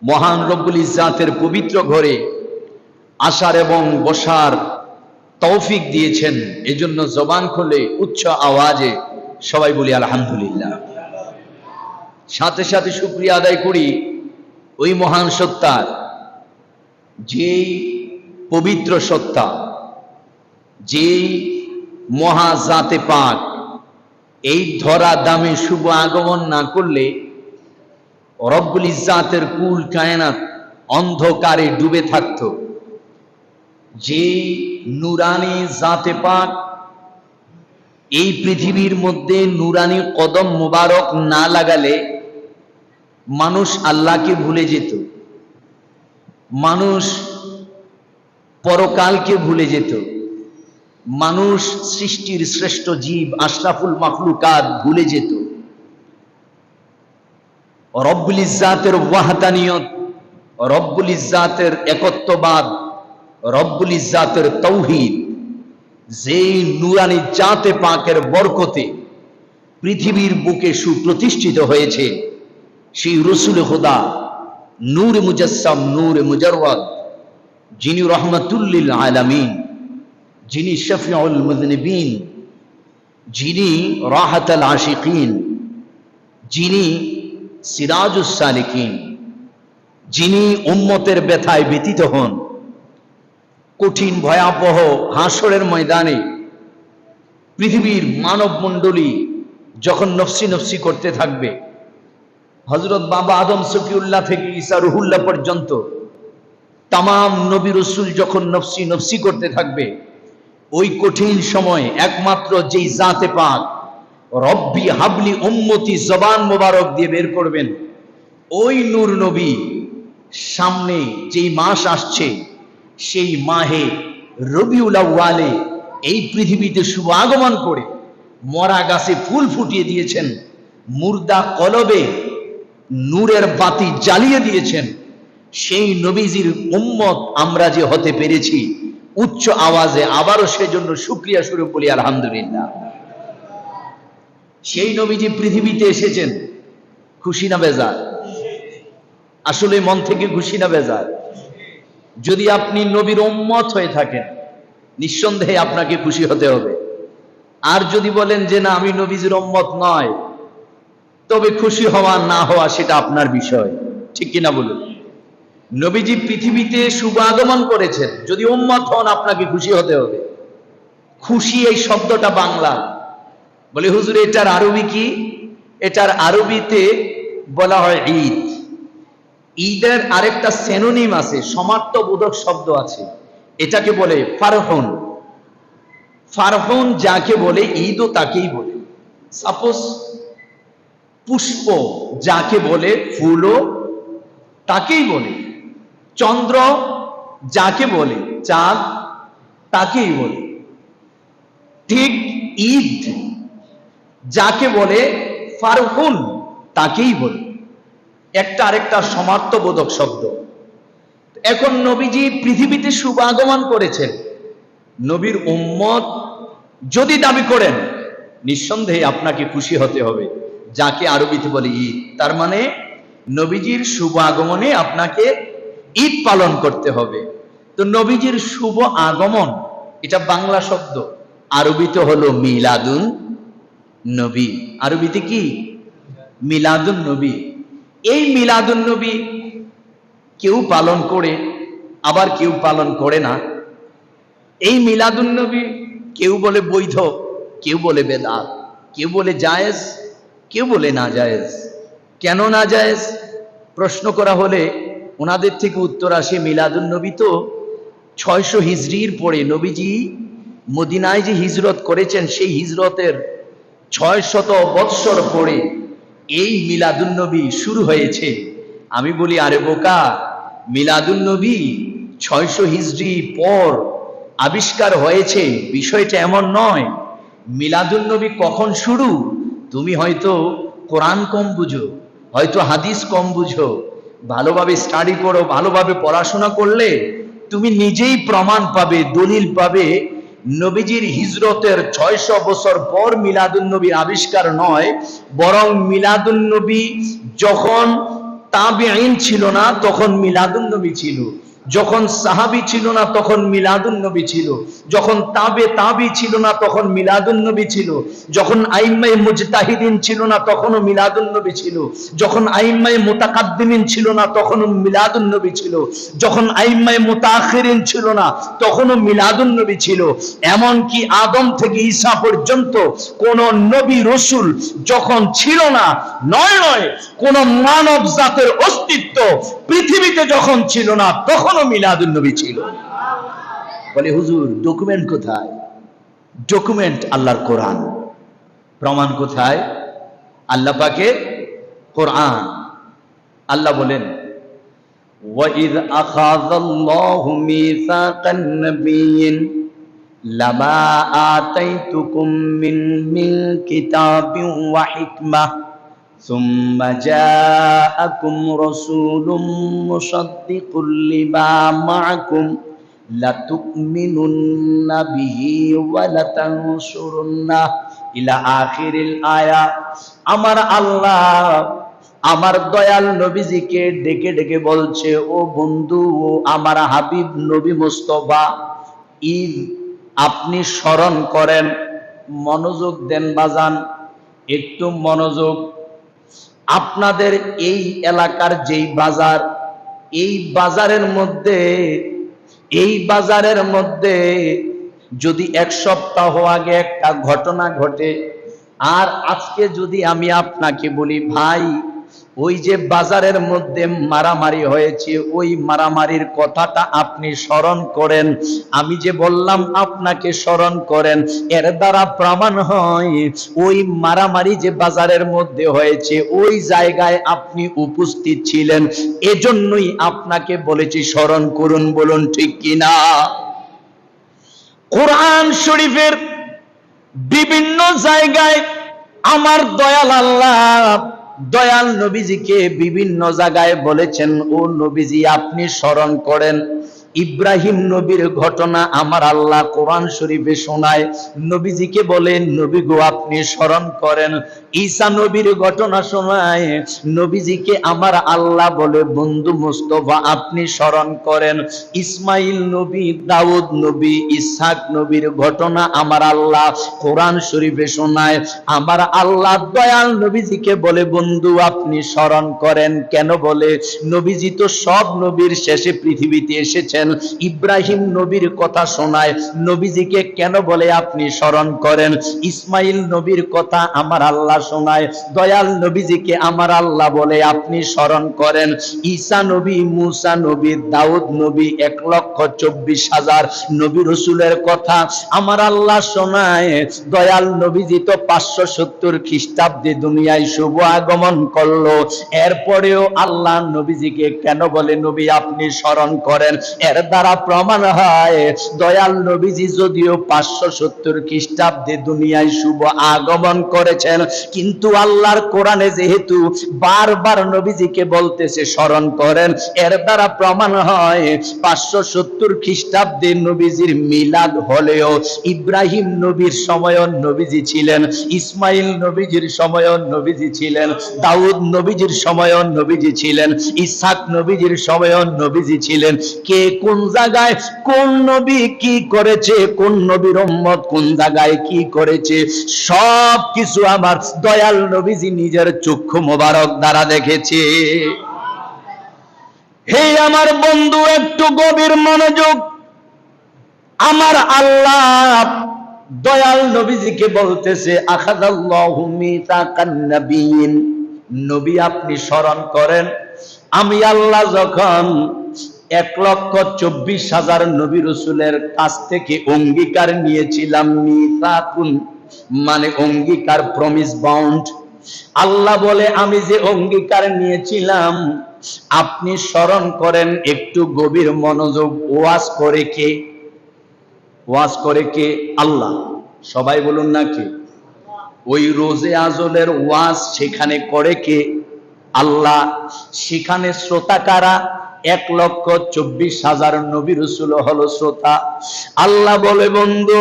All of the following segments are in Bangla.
মহান রব্বুল ইজ্জাতের পবিত্র ঘরে আসার এবং বসার তৌফিক দিয়েছেন। এজন্য জবান খুলে উচ্চ আওয়াজে সবাই বলি আলহামদুলিল্লাহ। সাথে সাথে শুকরিয়া আদায় করি ওই মহান সত্তার, যেই পবিত্র সত্তা, যেই মহাজাতে পাক এই ধরা দামে শুভ আগমন না করলে রব্বুল ইজ্জাতের কুল কায়নাত অন্ধকারে ডুবে থাকত। যেই নুরানি জাতে পাক এই পৃথিবীর মধ্যে নুরানি কদম মুবারক না লাগালে মানুষ আল্লাহকে ভুলে যেত, মানুষ পরকালকে ভুলে যেত, মানুষ সৃষ্টির শ্রেষ্ঠ জীব আশরাফুল মাখলুকাত ভুলে যেত। রব্বুল ইজ্জাতের ওয়াহদানিয়ত, রব্বুল ইজ্জাতের একত্ববাদ, রব্বুল ইজ্জাতের তাওহীদ, যেই নুরানি জাতে পাকের বরকতে পৃথিবীর বুকে সুপ্রতিষ্ঠিত হয়েছে, সেই রসুল খুদা নূর মুজাসসাম, নূর মুজাররাদ, যিনি রহমাতুল লিল আলামিন, যিনি শফিউল মুযনিবিন, যিনি রাহাতুল আশিকিন, যিনি সিরাজুস সালিকিন, যিনি উম্মতের ব্যথায় ব্যথিত হন, কঠিন ভয়াবহ হাসরের ময়দানে পৃথিবীর মানব মণ্ডলী যখন নফসি নফসি করতে থাকবে, হযরত বাবা আদম সফিউল্লাহ থেকে ঈসা রুহুল্লাহ পর্যন্ত তামাম নবী রাসূল যখন নফসি নফসি করতে থাকবে, ওই কঠিন সময় একমাত্র যেই জাতে পাক রব্বি হাবলি উম্মতি জবান মোবারক দিয়ে বের করবেন, ওই নূর নবী সামনে যেই মাস আসছে, সেই মাহে রবিউল আউয়ালে এই পৃথিবীতে শুভ আগমন করে মরা গাছে ফুল ফুটিয়ে দিয়েছেন, মুর্দা কলবে নূরের বাতি জ্বালিয়ে দিয়েছেন। সেই নবীজির উম্মত আমরা যে হতে পেরেছি, উচ্চ আওয়াজে আবারও সেজন্য শুকরিয়া স্বরূপ বলি আলহামদুলিল্লাহ। সেই নবীজি পৃথিবীতে এসেছেন, খুশি না বেজার? আসলে মন থেকে খুশি না বেজার? যদি আপনি নবীর উম্মত হয়ে থাকেন, নিঃসন্দেহে আপনাকে খুশি হতে হবে। আর যদি বলেন যে না, আমি নবীজির উম্মত নয়, তবে খুশি হওয়া না হওয়া সেটা আপনার বিষয়, ঠিক কিনা বলুন? নবীজি পৃথিবীতে শুভ আগমন করেছেন, যদি উম্মত হন আপনাকে খুশি হতে হবে। খুশি এই শব্দটা বাংলা, বলে হুজুর এটার আরবি কি? এটার আরবিতে বলা হয় ঈদ। ঈদের আরেকটা সিনোনিম আছে, সমার্থবোধক শব্দ আছে, এটাকে বলে ফারহুন। ফারহুন যাকে বলে ঈদও তাকেই বলে। সাপোজ পুষ্প যাকে বলে ফুলও তাকেই বলে, চন্দ্র যাকে বলে চাঁদ তাকেই বলে, ঠিক ঈদ যাকে বলে ফারহুন তাকেই বলে। একটা আরেকটা সমার্থবোধক শব্দ। এখন নবীজি পৃথিবীতে শুভ আগমন করেছেন, নবীর উম্মত যদি দাবি করেন, নিঃসন্দেহে আপনাকে খুশি হতে হবে, যাকে আরবিতে বলে ঈদ। তার মানে নবীজির শুভ আগমনে আপনাকে ঈদ পালন করতে হবে। তো নবীজির শুভ আগমন এটা বাংলা শব্দ, আরবিতে হলো মিলাদুন নবী। আরবিতে কি? মিলাদুন নবী। এই মিলাদুন নবী কেউ পালন করে, আবার কেউ পালন করে না। এই মিলাদুন নবী কেউ বলে বৈধ, কেউ বলে বেদাত, কেউ বলে জায়েজ, কেউ বলে না জায়েজ। কেন না জায়েজ প্রশ্ন করা হলে ওনাদের থেকে উত্তর আসে, মিলাদুন নবী তো 600 হিজরির পরে নবীজি মদিনায় যে হিজরত করেছেন, সেই হিজরতের 600 বৎসর পরে এই মিলাদুন নবী শুরু হয়েছে। আমি বলি আরে বোকা, মিলাদুন নবী 600 হিজরি পর আবিষ্কার হয়েছে, বিষয়টা এমন নয়। মিলাদুন নবী কখন শুরু? তুমি হয়তো কোরআন কম বুঝো, হয়তো হাদিস কম বুঝো, ভালোভাবে স্টাডি করো, ভালোভাবে পড়াশোনা করলে তুমি নিজেই প্রমাণ পাবে, দলিল পাবে, নবীজির হিজরতের 600 বছর পর মিলাদুন নবীর আবিষ্কার নয়, বরং মিলাদুন নবী যখন তাবেঈন ছিল না তখন মিলাদুন নবী ছিল, যখন সাহাবী ছিল না তখন মিলাদুন নবী ছিল, যখন তাবি ছিল না তখন মিলাদুন নবী ছিল, যখন আইম্মায়ে মুজতাহিদিন ছিল না তখনও মিলাদুন নবী ছিল, যখন আইম্মায়ে মুতাকাদ্দিমিন ছিল না তখনও মিলাদুন নবী ছিল, যখন আইম্মায়ে মুতাআখিরিন ছিল না তখনও মিলাদুন নবী ছিল। এমন কি আদম থেকে ঈসা পর্যন্ত কোন নবী রাসূল যখন ছিল না, নয় কোন মানব জাতের অস্তিত্ব পৃথিবীতে যখন ছিল না তখনও মিলাদুন নবী ছিল। বলে হুজুর ডকুমেন্ট কোথায়? ডকুমেন্ট আল্লাহর কোরআন। প্রমাণ কোথায়? আল্লাহ পাকের কোরআন। আল্লাহ বলেন ওয়াইদ আখাযাল্লাহু মিসাকান নাবিয়্যিন লামা আতাইতুকুম মিন কিতাবিন ওয়া হিকমাহ সুম্মা জাআকুম রাসূলুম মুসাদ্দিকুল লিমা মাআকুম লাতুমিনুন্না বিহি ওয়া লাতানসুরুন্নাহ ইলা আখিরিল আয়াত। আমার আল্লাহ আমার দয়াল নবীজিকে ডেকে ডেকে বলছে, ও বন্ধু, ও আমার হাবিব নবী মুস্তাফা, ঈদ আপনি স্মরণ করেন। মনোযোগ দেন বাজান, একটু মনোযোগ। আপনাদের এই এলাকার যেই বাজার, এই বাজারের মধ্যে যদি এক সপ্তাহ আগে একটা ঘটনা ঘটে, আর আজকে যদি আমি আপনাকে বলি ভাই ওই যে বাজারের মধ্যে মারামারি হয়েছে, ওই মারামারির কথাটা আপনি স্মরণ করেন, আমি যে বললাম আপনাকে স্মরণ করেন, এর দ্বারা প্রমাণ হয় ওই মারামারি যে বাজারের মধ্যে হয়েছে ওই জায়গায় আপনি উপস্থিত ছিলেন, এজন্যই আপনাকে বলেছি স্মরণ করুন। বলুন ঠিক কিনা? কোরআন শরীফের বিভিন্ন জায়গায় আমার দয়াল আল্লাহ দয়াল নবীজিকে বিভিন্ন জায়গায় বলেছেন, ও নবীজি আপনি স্মরণ করেন। ইব্রাহিম নবীর ঘটনা আমার আল্লাহ কোরআন শরীফে শোনায়, নবীজিকে বলেন নবী গো আপনি স্মরণ করেন। ঈসা নবীর ঘটনা শোনায়, নবীজিকে আমার আল্লাহ বলে বন্ধু মুস্তাফা আপনি স্মরণ করেন। ইসমাইল নবী, দাউদ নবী, ইসহাক নবীর ঘটনা আমার আল্লাহ কোরআন শরীফে শোনায়, আমার আল্লাহ দয়াল নবীজিকে বলে বন্ধু আপনি স্মরণ করেন। কেন বলে? নবীজি তো সব নবীর শেষে পৃথিবীতে এসেছেন। ইব্রাহিম নবীর কথা শোনায়, নবীজিকে কেন বলে আপনি স্মরণ করেন? ইসমাইল নবীর কথা আমার আল্লাহ শোনায়, দয়াল নবীজিকে আমার আল্লাহ বলে আপনি স্মরণ করেন। ঈসা নবী, মুসা নবী, দাউদ নবী, 1,24,000 নবী রাসূলের কথা আমার আল্লাহ শোনায়। দয়াল নবীজি তো 570 খ্রিস্টাব্দে দুনিয়ায় শুভ আগমন করলো, এরপরেও আল্লাহ নবীজিকে কেন বলে নবী আপনি স্মরণ করেন? এর দ্বারা প্রমাণ হয় দয়াল নবীজি যদিও 570 খ্রিস্টাব্দে দুনিয়ায় শুভ আগমন করেছেন, কিন্তু আল্লাহর কোরআনে যেহেতু বারবার নবীজিকে বলতেছে স্মরণ করেন, এর দ্বারা প্রমাণ হয় 570 খ্রিস্টাব্দে নবীজির মিলাদ হলেও ইব্রাহিম নবীর সময়ও নবীজি ছিলেন, ইসমাইল নবীজির সময়ও নবীজি ছিলেন, দাউদ নবীজির সময়ও নবীজি ছিলেন, ইসহাক নবীজির সময়ও নবীজি ছিলেন। কে কোন জায়গায় কোন নবী কি করেছে, কোন নবীর উম্মত কোন জায়গায় কি করেছে, সব কিছু আমার দয়াল নবীজি নিজের চক্ষু মোবারক দ্বারা দেখেছে। হে আমার বন্ধু একটু গভীর মনোযোগ। আমার আল্লাহ দয়াল নবীজিকে বলতেছে আখাযাল্লাহু মিসাকান নাবিয়্যিন, নবী আপনি স্মরণ করেন আমি আল্লাহ যখন 1,24,000 নবী রাসূলের কাছ থেকে অঙ্গীকার নিয়েছিলাম, মিসাকুন মানে অঙ্গীকার, প্রমিস, বাউন্ড। আল্লাহ বলে আমি যে অঙ্গীকার নিয়েছিলাম আপনি স্মরণ করেন। একটু গভীর মনোযোগ। ওয়াজ করে কে? ওয়াজ করে কে? আল্লাহ। সবাই বলুন না কে? ওই রোজে আজলের ওয়াজ সেখানে করে কে? আল্লাহ। সেখানে শ্রোতা কারা? 1,24,000 নবী রাসূল হলো শ্রোতা। আল্লাহ বলে বন্ধু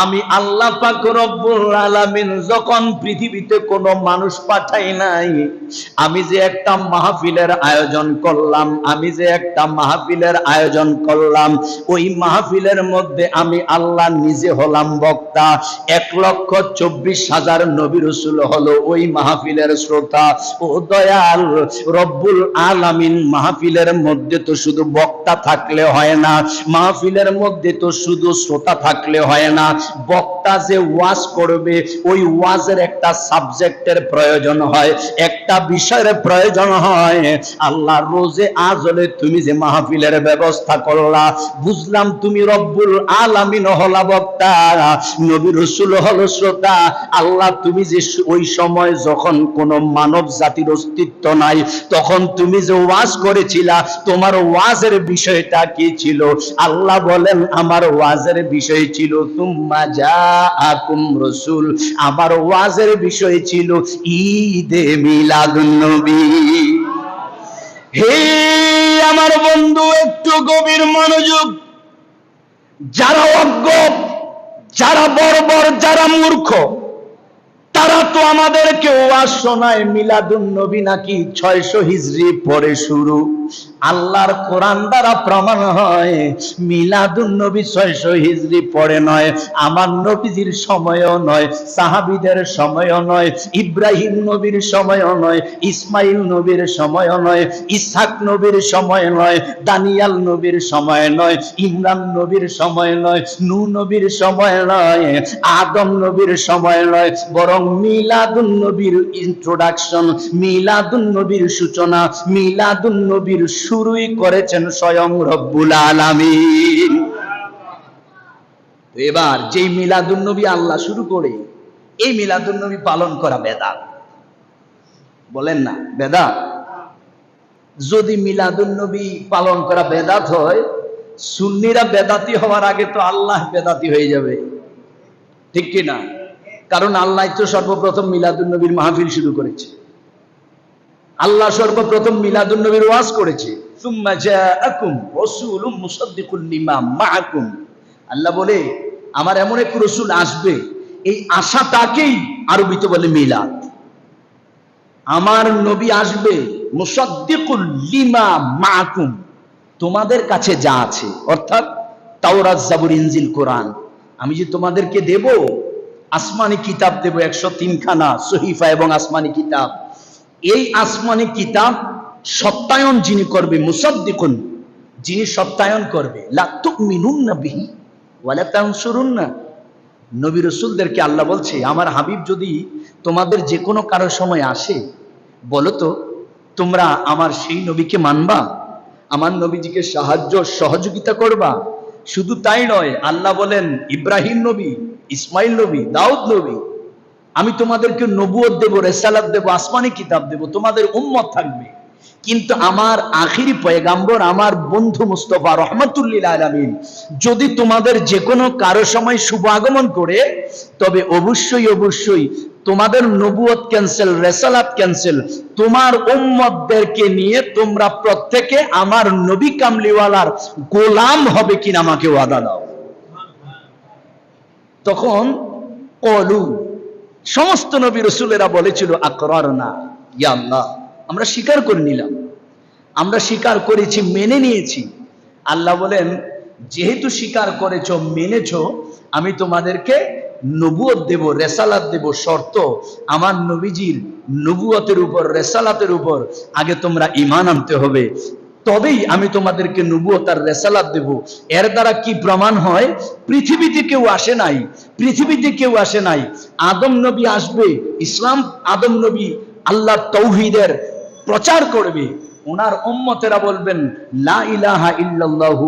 আমি আল্লাহ পাক রব্বুল আলামিন যখন পৃথিবীতে কোনো মানুষ পাঠাই নাই, আমি যে একটা মাহফিলের আয়োজন করলাম, ওই মাহফিলের মধ্যে আমি আল্লাহ নিজে হলাম বক্তা। 1,24,000 নবী রাসূল হলো ওই মাহফিলের শ্রোতা। ও দয়াল রব্বুল আলামিন, মাহফিলের মধ্যে তো শুধু বক্তা থাকলে হয় না, মাহফিলের মধ্যে তো শুধু শ্রোতা থাকলে হয় না, বক্তা যে ওয়াজ করবে ওই ওয়াজের একটা সাবজেক্টের প্রয়োজন হয়, একটা বিষয়ের প্রয়োজন হয়। আল্লাহ রোজে আজলে তুমি যে মাহফিলের ব্যবস্থা করলা, বুঝলাম তুমি রব্বুল আলামিন হলা বক্তা, নবী রাসূল হলো শ্রোতা। আল্লাহ তুমি যে ওই সময় যখন কোন মানব জাতির অস্তিত্ব নাই, তখন তুমি যে ওয়াজ করেছিলা, তোমার ওয়াজের বিষয়টা কি ছিল? আল্লাহ বলেন আমার ওয়াজের বিষয় ছিল সুম্মা জাআকুম রাসূল, আমার ওয়াজের বিষয় ছিল ঈদে মিলাদুন নবী। হে আমার বন্ধু, একটু গভীর মনোযোগ। যারা অজ্ঞ, যারা বর্বর, যারা মূর্খ, তারা তো আমাদেরকে ওয়াজ শোনায় মিলাদুন নবী নাকি 600 হিজরি পরে শুরু। আল্লাহর কোরআন দ্বারা প্রমাণ হয় মিলাদুন নবী 600 হিজরি পরে নয়, আমার নবীজির সময়ও নয়, সাহাবীদের সময়ও নয়, ইব্রাহিম নবীর সময়ও নয়, ইসমাইল নবীর সময়ও নয়, ইসহাক নবীর সময় নয়, দানিয়াল নবীর সময় নয়, ইমরান নবীর সময় নয়, নূহ নবীর সময় নয়, আদম নবীর সময় নয়, বরং মিলাদুন নবীর ইন্ট্রোডাকশন, মিলাদুন নবীর সূচনা, মিলাদুন নবীর শুরুই করেছেন স্বয়ং রব্বুল আলামিন। এবার যেই মিলাদুন নবী আল্লাহ শুরু করে, এই মিলাদুন নবী পালন করা বেদাত। বলেন না বেদাত? যদি মিলাদুন নবী পালন করা বেদাত হয়, সুন্নিরা বেদাতি হওয়ার আগে তো আল্লাহ বেদাতি হয়ে যাবে, ঠিক কি না? কারণ আল্লাহ তো সর্বপ্রথম মিলাদুন নবীর মাহফিল শুরু করেছে, আল্লাহ সর্বপ্রথম মিলাদুন নবীর ওয়াজ করেছে। সুম্মা জাআকুম রাসূলুম মুসাদ্দিকুল লিমা মাআকুম, আল্লাহ বলে আমার এমন এক রাসূল আসবে, এই আশাটাকেই আরবিতে বলে মিলাদ। আমার নবী আসবে মুসাদ্দিকুল লিমা মাআকুম, তোমাদের কাছে যা আছে, অর্থাৎ তাওরাত, জাবুর, ইনজিল, কোরআন, আমি যে তোমাদেরকে দেব, আসমানি কিতাব দেব 103 খানা সহিফা এবং আসমানি কিতাব। এই আসমানি কিতাব সত্যায়ন যিনি করবে, মুসাদ্দিকুন, যিনি সত্যায়ন করবে, লা তুমিনুন্না বিহি ওয়ালা তানসুরুন্না। নবী রাসূলদেরকে আল্লাহ বলছে আমার হাবিব যদি তোমাদের যে কোনো কারো সময় আসে, বলো তো তোমরা আমার সেই নবীকে মানবা, আমার নবীজিকে সাহায্য সহযোগিতা করবা? শুধু তাই নয়, আল্লাহ বলেন ইব্রাহিম নবী, ইসমাইল নবী, দাউদ নবী, আমি তোমাদেরকে নবুয়ত দেব, রিসালাত দেব, আসমানি কিতাব দেব, তোমাদের উম্মত থাকবে। কিন্তু আমার আখিরি পয়গাম্বর, আমার বন্ধু মুস্তাফা রাহমাতুল লিল আলামিন যদি তোমাদের যে কোনো কারো সময় শুভ আগমন করে, তবে অবশ্যই অবশ্যই তোমাদের নবুয়ত ক্যান্সেল, রিসালাত ক্যান্সেল, তোমার উম্মতদেরকে নিয়ে তোমরা প্রত্যেকে আমার নবী কামলিওয়ালার গোলাম হবে কিনা আমাকে ওয়াদা দাও। তখন কলু, সমস্ত নবী রাসূলেরা বলেছিল আকরারনা, ইয়া আল্লাহ, আমরা স্বীকার করে নিলাম, আমরা স্বীকার করেছি, মেনে নিয়েছি। আল্লাহ বলেন যেহেতু স্বীকার করেছো, মেনেছো, আমি তোমাদেরকে নবুয়ত দেব, রিসালাত দেব, শর্ত আমার নবীজির নবুয়তের উপর, রিসালাতের উপর আগে তোমরা ঈমান আনতে হবে, তবেই আমি তোমাদেরকে নবুয়ত আর রিসালাত দেব। এর দ্বারা কি প্রমাণ হয়? পৃথিবীতে কেউ আসে নাই, পৃথিবীতে কেউ আসে নাই। আদম নবী আসবে, ইসলাম, আদম নবী আল্লাহ তাওহীদের প্রচার করবে, ওনার উম্মতেরা বলবেন লা ইলাহা ইল্লাল্লাহু,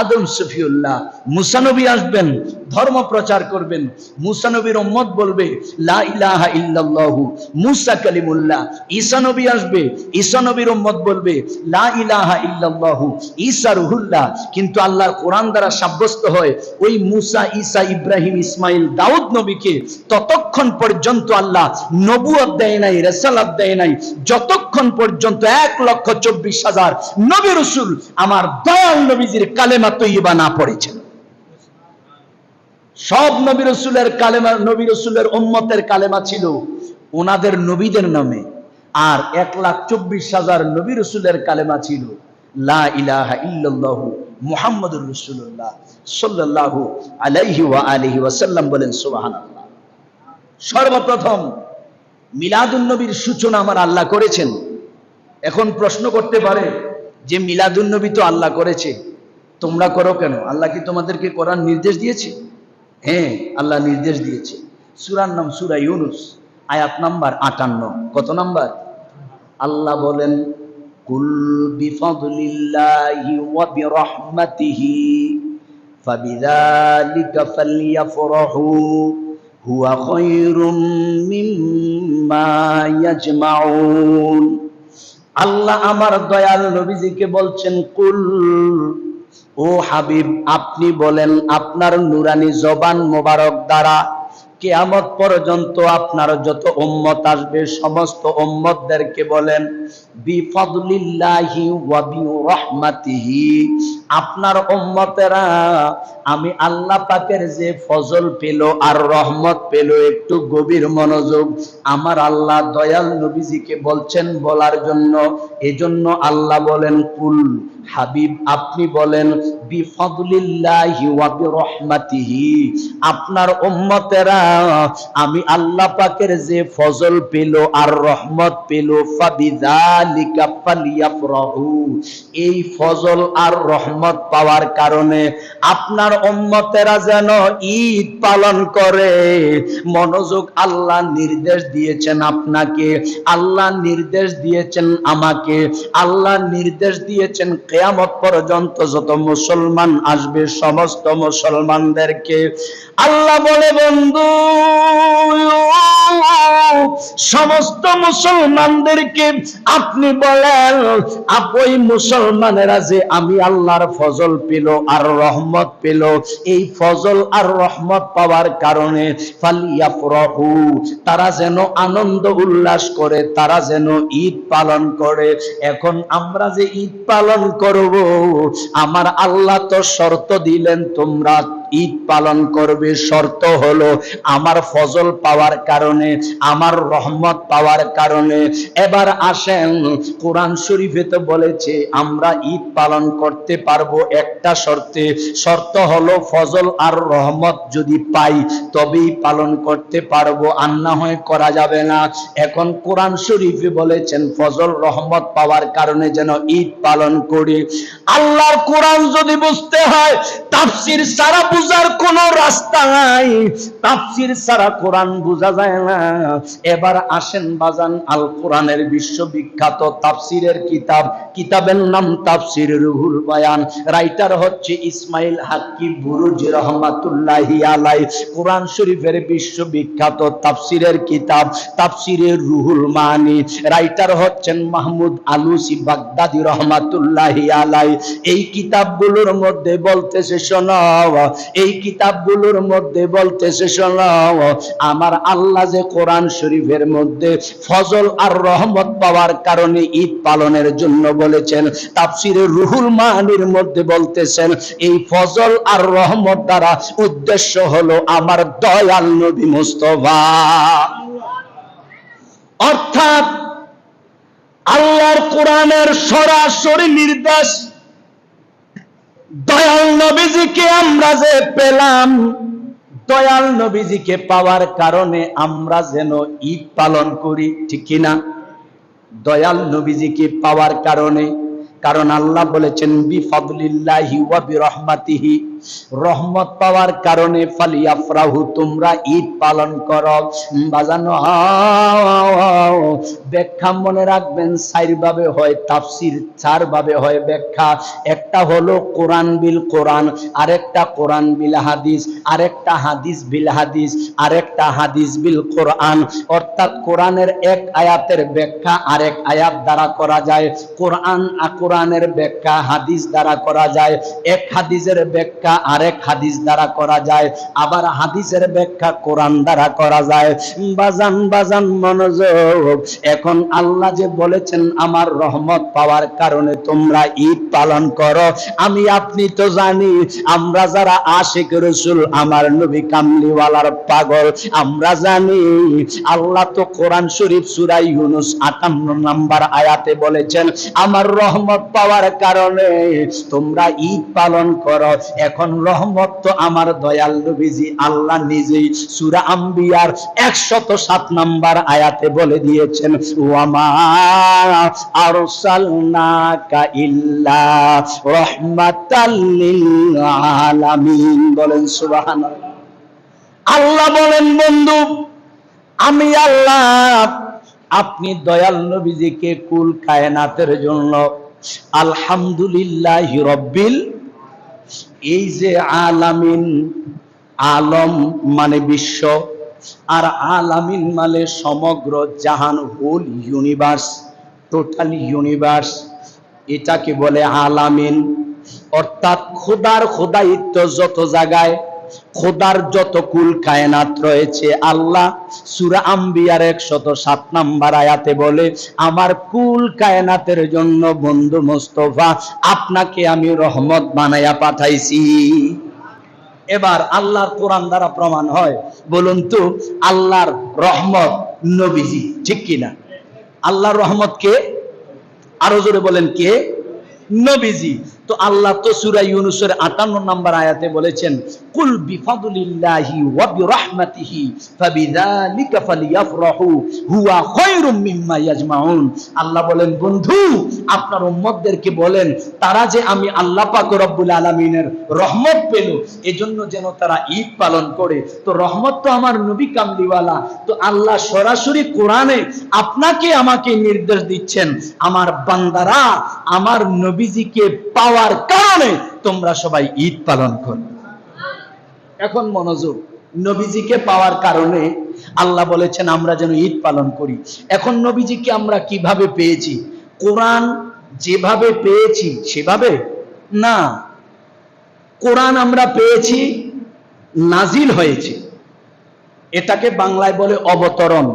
আদম সফিউল্লাহ। মুসা নবী আসবেন, ধর্ম প্রচার করবেন, মুসা নবীর উম্মত বলবে লা ইলাহা ইল্লাল্লাহু, মুসা কালিমুল্লাহ। ঈসা নবী আসবে, ঈসা নবীর উম্মত বলবে লা ইলাহা ইল্লাল্লাহু, ঈসা রুহুল্লাহ। কিন্তু আল্লাহর কোরআন দ্বারা সাব্যস্ত হয় ওই মুসা, ঈসা, ইব্রাহিম, ইসমাইল, দাউদ নবীকে ততক্ষণ পর্যন্ত আল্লাহ নবুয়ত দেয় নাই, রিসালাত দেয় নাই, যতক্ষণ পর্যন্ত 1,24,000 নবী রাসূল আমার দয়াল নবীজির কালেমা তৈয়বা না পড়েছেন। সব নবী রাসূলের কালেমা, নবী রাসূলের উম্মতের কালেমা ছিল ওনাদের নবীদের নামে, আর 1,24,000 নবী রাসূলের কালেমা ছিল লা ইলাহা ইল্লাল্লাহু মুহাম্মাদুর রাসূলুল্লাহ সাল্লাল্লাহু আলাইহি ওয়া আলিহি ওয়াসাল্লাম। বলেন সুবহানাল্লাহ। সর্বপ্রথম মিলাদুন নবীর সূচনা আমার আল্লাহ করেছেন। এখন প্রশ্ন করতে পারে যে মিলাদুন নবী তো আল্লাহ করেছে, তোমরা করো কেন? আল্লাহ কি তোমাদেরকে কোরআন নির্দেশ দিয়েছে? হ্যাঁ, আল্লাহ নির্দেশ দিয়েছে। সূরার নাম সূরা ইউনূস, আয়াত নাম্বার 58। কত নাম্বার? আল্লাহ বলেন, কুল বিফাদলিল্লাহি ওয়া বিরহমাতিহি ফাবিযালিকা ফালইফরাহু হুয়া খায়রুম মিম্মা ইয়াজমাউন। আল্লাহ আমার দয়াল নবীজিকে বলছেন, কুল, ও হাবিব আপনি বলেন আপনার নুরানি জবান মোবারক দ্বারা কিয়ামত পর্যন্ত আপনার যত উম্মত আসবে সমস্ত উম্মতদেরকে বলেন, বিফাদলিল্লাহি ওয়া বিরহমাতিহি, আপনার উম্মতেরা আমি আল্লাহ পাকের যে ফজল পেল আর রহমত পেল, একটু গভীর মনোযোগ, আমার আল্লাহ দয়াল নবীজিকে বলছেন বলার জন্য। এজন্য আল্লাহ বলেন, কুল, হাবিব আপনি বলেন, বিফাদলিল্লাহি ওয়া বিরহমাতিহি, আপনার উম্মতেরা আমি আল্লাহ পাকের যে ফজল পেল আর রহমত পেল, ফাবিযালিকা ফালইফরাহু, এই ফজল আর রহমত পাওয়ার কারণে আপনার উম্মতেরা যেন ঈদ পালন করে। মনোযোগ, আল্লাহ নির্দেশ দিয়েছেন আপনাকে, আল্লাহ নির্দেশ দিয়েছেন আমাকে, আল্লাহ নির্দেশ দিয়েছেন কিয়ামত পর্যন্ত যত মুসলমান আসবে সমস্ত মুসলমানদেরকে। আল্লাহ বলে, বন্ধু সমস্ত মুসলমানদেরকে আপনি বলেন, ওই মুসলমানেরা যে আমি আল্লাহর ফজল পেল আর রহমত পেল, এই ফজল আর রহমত পাওয়ার কারণে ফালিয়াফরাহু, তারা যেন আনন্দ উল্লাস করে, তারা যেন ঈদ পালন করে। এখন আমরা যে ঈদ পালন করব, আমার আল্লাহ তো শর্ত দিলেন তোমরা ঈদ পালন করবে। শর্ত হলো আমার ফজল পাওয়ার কারণে, আমার রহমত পাওয়ার কারণে। এবার আসেন, কোরআন শরীফে তো বলেছে আমরা ঈদ পালন করতে পারবো একটা শর্তে। শর্ত হলো ফজল আর রহমত যদি পাই তবেই পালন করতে পারবো, আর না হয় করা যাবে না। এখন কোরআন শরীফে বলেছেন ফজল রহমত পাওয়ার কারণে যেন ঈদ পালন করি। আল্লাহর কোরআন যদি বুঝতে হয়, তাফসীর ছাড়া বুঝার কোন রাস্তা নাই, তাফসীর ছাড়া কোরআন বোঝা যায় না। এবার আসেন বাজান, আল কোরআনের বিশ্ববিখ্যাত তাফসীরের কিতাব, কিতাবের নাম তাফসীর রুহুল বায়ান, রাইটার হচ্ছে ইসমাইল হাক্কি বুরুজি রহমাতুল্লাহি আলাইহি। কোরআন শরীফের বিশ্ববিখ্যাত তাফসীরের কিতাব তাফসীরের রুহুল মানি, রাইটার হচ্ছেন মাহমুদ আলুসি বাগদাদি রহমাতুল্লাহি আলাইহি। এই কিতাবগুলোর মধ্যে বলতেছে শোনো, এই কিতাবগুলোর মধ্যে বলতেছে শোনো, আমার আল্লাহ যে কোরআন শরীফের মধ্যে ফজল আর রহমত পাওয়ার কারণে ঈদ পালনের জন্য বলেছেন, তাফসীরের রুহুল মানির মধ্যে বলতেছেন এই ফজল আর রহমত দ্বারা উদ্দেশ্য হলো আমার দয়াল নবী মুস্তাফা। অর্থাৎ আল্লাহর কোরআনের সরাসরি নির্দেশ, দয়াল নবীজিকে আমরা যে পেলাম, দয়াল নবীজিকে পাওয়ার কারণে আমরা যেন ঈদ পালন করি, ঠিক কিনা? দয়াল নবীজিকে পাওয়ার কারণে, কারণ আল্লাহ বলেছেন বিফাদলিল্লাহি ওয়া বিরহমাতিহি, রহমত পাওয়ার কারণে ফালিয়াফরাহু, তোমরা ঈদ পালন করো। বাজানো ব্যাখ্যা মনে রাখবেন, চার ভাবে হয় তাফসীর, চার ভাবে হয় ব্যাখ্যা। একটা হলো কোরআন বিল কোরআন, আরেকটা কোরআন বিল হাদিস, আরেকটা হাদিস বিল হাদিস, আরেকটা হাদিস বিল কোরআন। অর্থাৎ কোরআনের এক আয়াতের ব্যাখ্যা আরেক আয়াত দ্বারা করা যায়, কোরআনের ব্যাখ্যা হাদিস দ্বারা করা যায়, এক হাদিসের ব্যাখ্যা আরেক হাদিস দ্বারা করা যায়, আবার হাদিসের ব্যাখ্যা কোরআন দ্বারা করা যায়। বাজান বাজান মনোযোগ, এখন আল্লাহ যে বলেছেন আমার রহমত পাওয়ার কারণে তোমরা ঈদ পালন করো, আমি আপনি তো জানি আমরা যারা আশিক রাসূল আমার নবী কামলিওয়ালার পাগল, আমরা জানি আল্লাহ তো কোরআন শরীফ সূরা ইউনূস 58 নম্বর আয়াতে বলেছেন আমার রহমত পাওয়ার কারণে তোমরা ঈদ পালন করো। এখন রহমত তো আমার দয়াল নবীজি আল্লাহ নিজেই সূরা আম্বিয়ার 107 নম্বর আয়াতে বলে দিয়েছেন ওয়ামা আরসালনাকা ইল্লা রাহমাতাল লিল আলামিন। বলেন সুবহানাল্লাহ। আল্লাহ বলেন বন্ধু আমি আল্লাহ আপনি দয়াল নবীজিকে কুল কায়নাতের জন্য আলহামদুলিল্লাহি রব্বিল, এই যে আলামিন, আলম মানে বিশ্ব আর আলামিন মানে সমগ্র জাহান, হোল ইউনিভার্স, টোটাল ইউনিভার্স, এটাকে বলে আলামিন। অর্থাৎ খোদার খোদায়িত্ব যত জায়গায়, খোদার যত কুল কায়নাত রয়েছে, আল্লাহ সূরা আম্বিয়ার 107 নম্বর আয়াতে বলে আমার কুল কায়নাতের জন্য বন্ধু মুস্তাফা আপনাকে আমি রহমত বানায়া পাঠাইছি। এবার আল্লাহর কোরআন দ্বারা প্রমাণ হয়, বলুন তো আল্লাহর রহমত নবীজি, ঠিক কিনা? আল্লাহর রহমত কে? আরো জোরে বলেন কে? নবীজি। তো আল্লাহ তো সূরা ইউনূসের 58 নম্বর আয়াতে বলেছেন কুল বিফাদলিল্লাহি ওয়া বিরাহমাতিহি ফাবিযালিকা ফালিয়াফরাহু হুয়া খায়রুম মিম্মা ইয়াজমাউন। আল্লাহ বলেন বন্ধু আপনার উম্মতদেরকে বলেন তারা যে আমি আল্লাহ পাক রব্বুল আলামিনের রহমত পেল এজন্য যেন তারা ঈদ পালন করে। তো রহমত তো আমার নবী কামলিওয়ালা। তো আল্লাহ সরাসরি কোরআনে আপনাকে আমাকে নির্দেশ দিচ্ছেন আমার বান্দারা আমার নবীজিকে পাওয়ার কারণে তোমরা সবাই ঈদ পালন করো। এখন মনোযোগ, নবীজিকে পাওয়ার কারণে আল্লাহ বলেছেন আমরা যেন ঈদ পালন করি। এখন নবীজিকে আমরা কিভাবে পেয়েছি? কোরআন যেভাবে পেয়েছি সেভাবে না, কোরআন আমরা পেয়েছি নাজিল হয়েছে, এটাকে বাংলায় বলে অবতরণ,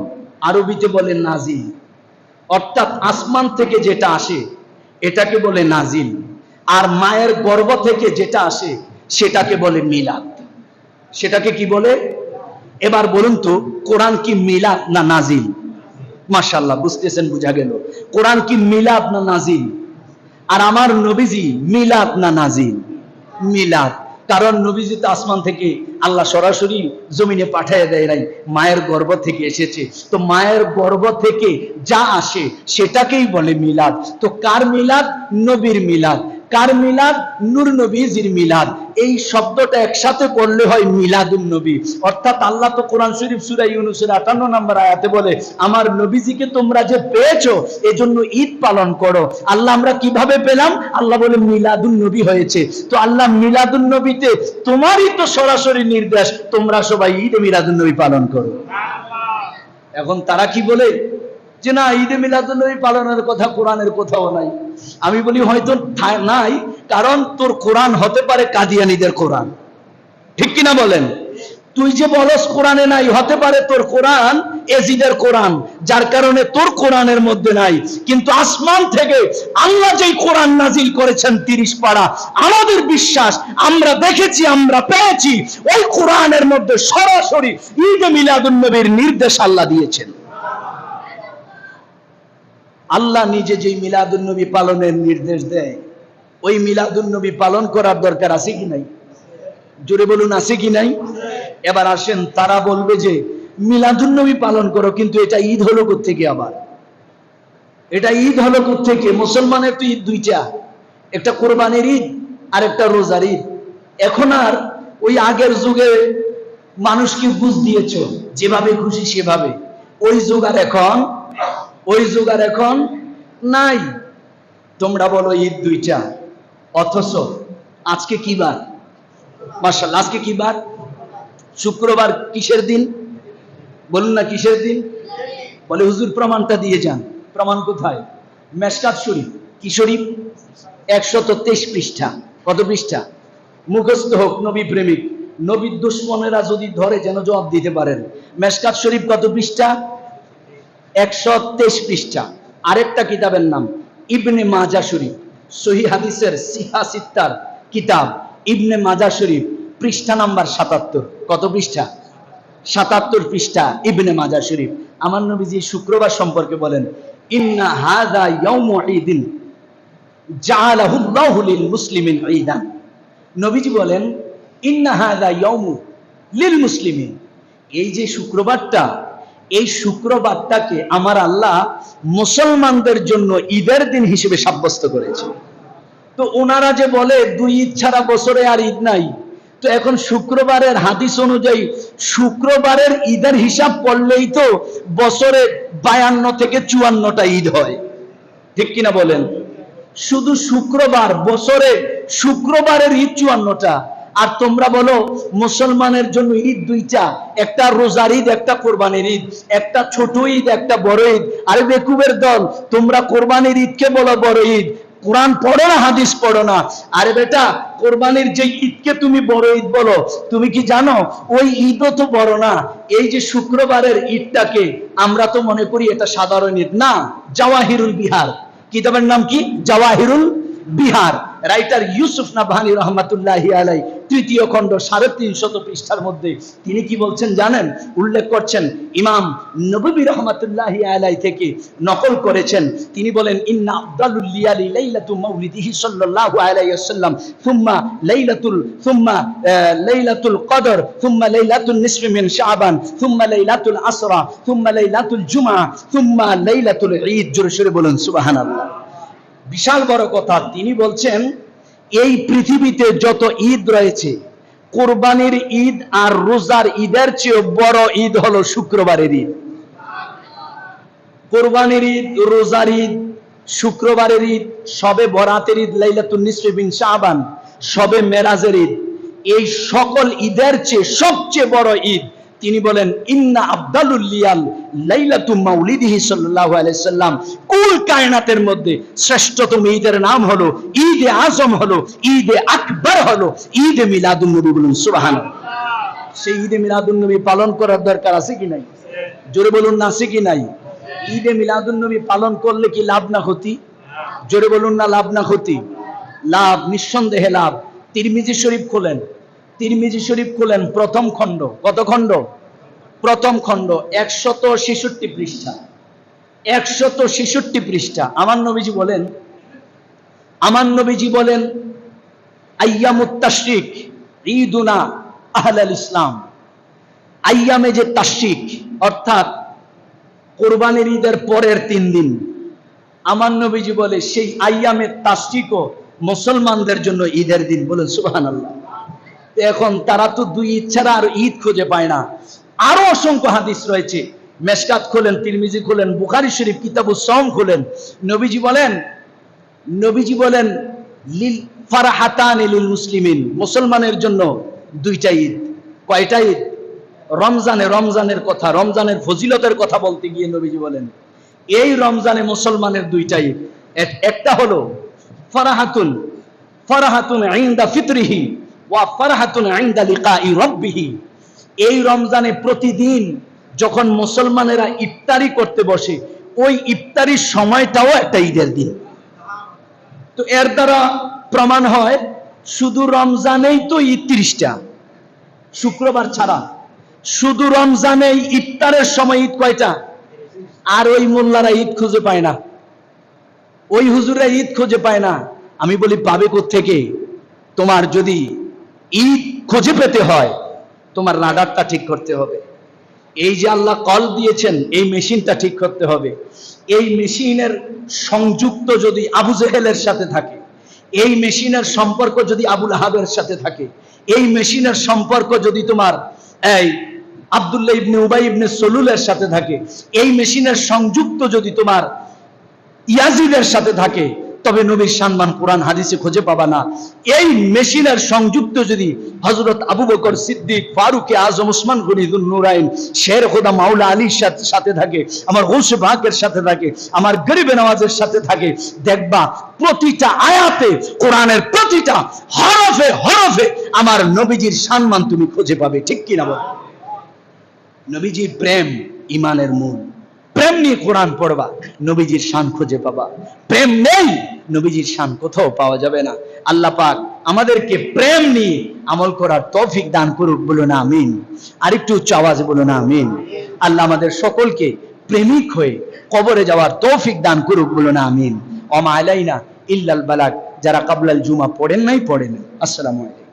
আরবিতে বলে নাজিল। অর্থাৎ আসমান থেকে যেটা আসে এটাকে বলে নাজিল, আর মায়ের গর্ভ থেকে যেটা আসে সেটাকে বলে মিলাদ। সেটাকে কি বলে? এবার বলুন তো কোরআন কি মিলাদ না নাজিল? মাশাআল্লাহ বুঝতেছেন, বুঝা গেল। কোরআন কি মিলাদ না নাজিল? আর আমার নবীজি মিলাদ না নাজিল? মিলাদ। কারণ নবীজি তো আসমান থেকে আল্লাহ সরাসরি জমিনে পাঠিয়ে দেয় নাই, মায়ের গর্ভ থেকে এসেছে। তো মায়ের গর্ভ থেকে যা আসে সেটাকেই বলে মিলাদ। তো কার মিলাদ? নবীর মিলাদ। কার মিলাদ? নূর নবীজির মিলাদ। এই শব্দটা একসাথে করলে হয় মিলাদুন নবী। অর্থাৎ আল্লাহ তো কোরআন শরীফ সূরা ইউনূসের 58 নম্বর আয়াতে বলে আমার নবীজিকে তোমরা যে পেয়েছো এজন্য ঈদ পালন করো। আল্লাহ আমরা কিভাবে পেলাম? আল্লাহ বলে মিলাদুন নবী হয়েছে। তো আল্লাহ মিলাদুন নবীতে তোমারই তো সরাসরি নির্দেশ তোমরা সবাই ঈদে মিলাদুন নবী পালন করো। এখন তারা কি বলে যে না ঈদে মিলাদুন নবী পালনের কথা কোরআনের কোথাও নাই। আমি বলি হয়তো নাই, কারণ তোর কোরআন হতে পারে কাদিয়ানীদের কোরআন, ঠিক কিনা বলেন? তুই যে বলস কোরআনে নাই, হতে পারে তোর কোরআন এজিদের কোরআন, যার কারণে তোর কোরআনের মধ্যে নাই। কিন্তু আসমান থেকে আল্লাহ যেই কোরআন নাজিল করেছেন 30 পারা, আমাদের বিশ্বাস আমরা দেখেছি আমরা পেয়েছি ওই কোরআনের মধ্যে সরাসরি ঈদে মিলাদুন নবীর নির্দেশ আল্লাহ দিয়েছেন। আল্লাহ নিজে যেই মিলাদুন নবী পালনের নির্দেশ দেয় ওই মিলাদুন নবী পালন করার দরকার আছে কি নাই? জোরে বলুন আছে কি নাই? এবার আসেন, তারা বলবে যে মিলাদুন নবী পালন করো, কিন্তু এটা ঈদ হলো কোত্থেকে? আবার এটা ঈদ হলো কোত্থেকে? মুসলমানের তো ঈদ দুইটা, একটা কোরবানির ঈদ আর একটা রোজার ঈদ। এখন আর ওই আগের যুগে মানুষকে বুঝ দিয়েছ যেভাবে খুশি সেভাবে, ওই যুগ আর এখন নাই। তোমরা বলো ঈদ দুইটা, অথচ আজকে কি বার? মাশাআল্লাহ আজকে কি বার? শুক্রবার। কিসের দিন বলুন না, কিসের দিন? বলে হুজুর প্রমাণটা দিয়ে যান। প্রমাণ কোথায়? মেশকাত শরীফ। কি শরীফ? 123 পৃষ্ঠা। কত পৃষ্ঠা? মুখস্থ হোক, নবী প্রেমিক নবীর দুশ্মনেরা যদি ধরে যেন জবাব দিতে পারেন। মেশকাত শরীফ কত পৃষ্ঠা? 123 পৃষ্ঠা। আরেকটা কিতাবের নাম ইবনে মাজা শরীফ, সহিহ হাদিসের সিহা সিত্তার কিতাব ইবনে মাজা শরীফ, পৃষ্ঠা নাম্বার 77। কত পৃষ্ঠা? 77 পৃষ্ঠা ইবনে মাজা শরীফ। আমার নবীজি শুক্রবার সম্পর্কে বলেন, ইন্না হাযা ইয়াউমু ঈদিন জাআলাহুল্লাহু লিল মুসলিমিন ঈদান। নবীজি বলেন, ইন্না হাযা ইয়াউমু লিল মুসলিমিন, এই যে শুক্রবারটা, এই শুক্রবারটাকে আমার আল্লাহ মুসলমানদের জন্য ঈদের দিন হিসেবে সাব্যস্ত করেছে। তো ওনারা যে বলে দুই ঈদ ছাড়া বছরে আর ঈদ নাই, তো এখন শুক্রবারের হাদিস অনুযায়ী শুক্রবারের ঈদের হিসাব করলেই তো বছরে 52 থেকে 54টা ঈদ হয়, ঠিক কিনা বলেন? শুধু শুক্রবার, বছরে শুক্রবারের ঈদ 54টা। আর তোমরা বলো মুসলমানের জন্য ঈদ দুইটা, একটা রোজার ঈদ, একটা কোরবানির ঈদ, একটা ছোট ঈদ, একটা বড় ঈদ। আরে বেকুবের দল, তোমরা কোরবানির ঈদকে বলো বড় ঈদ, কোরআন পড়ো না, হাদিস পড়ো না। আরে বেটা, কোরবানির যে ঈদকে তুমি বড় ঈদ বলো, তুমি কি জানো ওই ঈদও তো বড় না? এই যে শুক্রবারের ঈদটাকে আমরা তো মনে করি এটা সাধারণ ঈদ না। জাওয়াহিরুল বিহার কিতাবের নাম কি? জাওয়াহিরুল বিহার, রাইটার ইউসুফ নাবহানী রহমাতুল্লাহি আলাই, 3য় খণ্ড 350 পৃষ্ঠার মধ্যে তিনি কি বলছেন জানেন? উল্লেখ করছেন, ইমাম নববী রহমাতুল্লাহি আলাই থেকে নকল করেছেন। তিনি বলেন, ইন্না আফদালুল লিয়ালি লাইলাতু মাউলিদিহি সাল্লাল্লাহু আলাইহি ওয়াসাল্লাম সুম্মা লাইলাতুল কদর সুম্মা লাইলাতুন নিসফি মিন শাবান সুম্মা লাইলাতুল আসরা সুম্মা লাইলাতুল জুমআ সুম্মা লাইলাতুল ঈদ। জোরে সোরে বলুন সুবহানাল্লাহ। বিশাল বড় কথা। তিনি বলছেন, এই পৃথিবীতে যত ঈদ রয়েছে, কোরবানির ঈদ আর রোজার ঈদের চেয়ে বড় ঈদ হলো শুক্রবারের ঈদ। কোরবানির ঈদ, রোজার ঈদ, শুক্রবারের ঈদ, শবে বরাতের ঈদ, লাইলাতুন নিসফি মিন শাবান, শবে মেরাজের ঈদ, এই সকল ঈদের চেয়ে সবচেয়ে বড় ঈদ। তিনি বলেন, ইন্না আফদালুল লিয়াল লাইলাতু মাউলিদিহি সাল্লাল্লাহু আলাইহি সাল্লাম, কুল কায়নাতের মধ্যে শ্রেষ্ঠতম ঈদের নাম হলো ঈদে আজম, হলো ঈদে আকবার, হলো ঈদে মিলাদুন নবী। বলুন সুবহানাল্লাহ। সেই ঈদে মিলাদুন নবী পালন করার দরকার আছে কি নাই? জোরে বলুন না, আছে কি নাই? ঈদে মিলাদুন নবী পালন করলে কি লাভ না ক্ষতি? জোরে বলুন না, লাভ না ক্ষতি? লাভ, নিঃসন্দেহে লাভ। তিরমিজি শরীফ খোলেন, তিরমিজি শরীফ খোলেন, প্রথম খণ্ড। কত খণ্ড? প্রথম খণ্ড, 166 পৃষ্ঠা, 166 পৃষ্ঠা। আমার নবীজি বলেন, আইয়ামুত তাশরিক ঈদুনা আহলাল ইসলাম। আইয়ামে যে তাশরিক, অর্থাৎ কোরবানির ঈদের পরের 3 দিন, আমার নবীজি বলে সেই আইয়ামে তাশরিকও মুসলমানদের জন্য ঈদের দিন। বলুন সুবহানাল্লাহ। এখন তারা তো দুই ঈদ ছাড়া আর ঈদ খুঁজে পায় না। আরো অসংখ্য হাদিস রয়েছে। মেশকাত খোলেন, তিরমিজি খোলেন, বুখারী শরীফ কিতাবুস সাওম খোলেন। নবীজি বলেন লিল ফারহাতান লিল মুসলিমিন, মুসলমানের জন্য 2টা ঈদ। কয়টা ঈদ? রমজানের কথা, রমজানের ফজিলতের কথা বলতে গিয়ে নবীজি বলেন, এই রমজানে মুসলমানের 2টা ঈদ। একটা হলো ফারাহাতুন ইনদা ফিতরিহি ওয়া ফারাহাতুন ইনদা লিকাই রাব্বিহি। এই রমজানে প্রতিদিন যখন মুসলমানেরা ইফতারি করতে বসে, ওই ইফতারির সময়টাও একটা ঈদের দিন। তো এর দ্বারা প্রমাণ হয় শুধু রমজানেই তো ঈদ 30টা, শুক্রবার ছাড়া শুধু রমজানেই ইফতারের সময় ঈদ কয়টা? আর ওই মোল্লারা ঈদ খুঁজে পায় না, ওই হুজুররা ঈদ খুঁজে পায় না। আমি বলি পাবে কোত্থেকে? তোমার যদি ঈদ খুঁজে পেতে হয়, তোমার রাডারটা ঠিক করতে হবে। এই যে আল্লাহ কল দিয়েছেন, এই মেশিনটা ঠিক করতে হবে। এই মেশিনের সংযুক্ত যদি আবু জেহেলের সাথে থাকে, এই মেশিনের সম্পর্ক যদি আবুল আহাবের সাথে থাকে, এই মেশিনের সম্পর্ক যদি তোমার এই আব্দুল্লাহ ইবনে উবাই ইবনে সলুলের সাথে থাকে, এই মেশিনের সংযুক্ত যদি তোমার ইয়াজিদের সাথে থাকে, তবে নবীর সম্মান কোরআন হাদিসে খুঁজে পাবা না। এই মেশিনের সংযুক্ত যদি হযরত আবু বকর সিদ্দিক, ফারুক আজম, উসমান গনি যুন নুরাইন, শের খোদা মাওলা আলীর সাথে থাকে, আমার গৌসে পাকের সাথে থাকে, আমার গরিবে নওয়াজের সাথে থাকে, দেখবা প্রতিটা আয়াতে, কোরআনের প্রতিটা হরফে হরফে আমার নবীজির সম্মান তুমি খুঁজে পাবে। ঠিক কিনা বল? নবীজির প্রেম ঈমানের মূল। প্রেম নিয়ে কোরআন পড়বা, নবীজির শান খুঁজে পাবা। প্রেম নেই, নবীজির শান কোথাও পাওয়া যাবে না। আল্লাহ পাক আমাদেরকে প্রেম নিয়ে আমল করার তৌফিক দান করুক, বলুন আমিন। আরেকটু উচ্চ আওয়াজে বলুন আমিন। আল্লাহ আমাদের সকলকে প্রেমিক হয়ে কবরে যাওয়ার তৌফিক দান করুক, বলুন আমিন। ওমা আলাইনা ইল্লাল বালাগ। যারা কাবলাল জুমা পড়েন নাই পড়েন। আসসালামু আলাইকুম।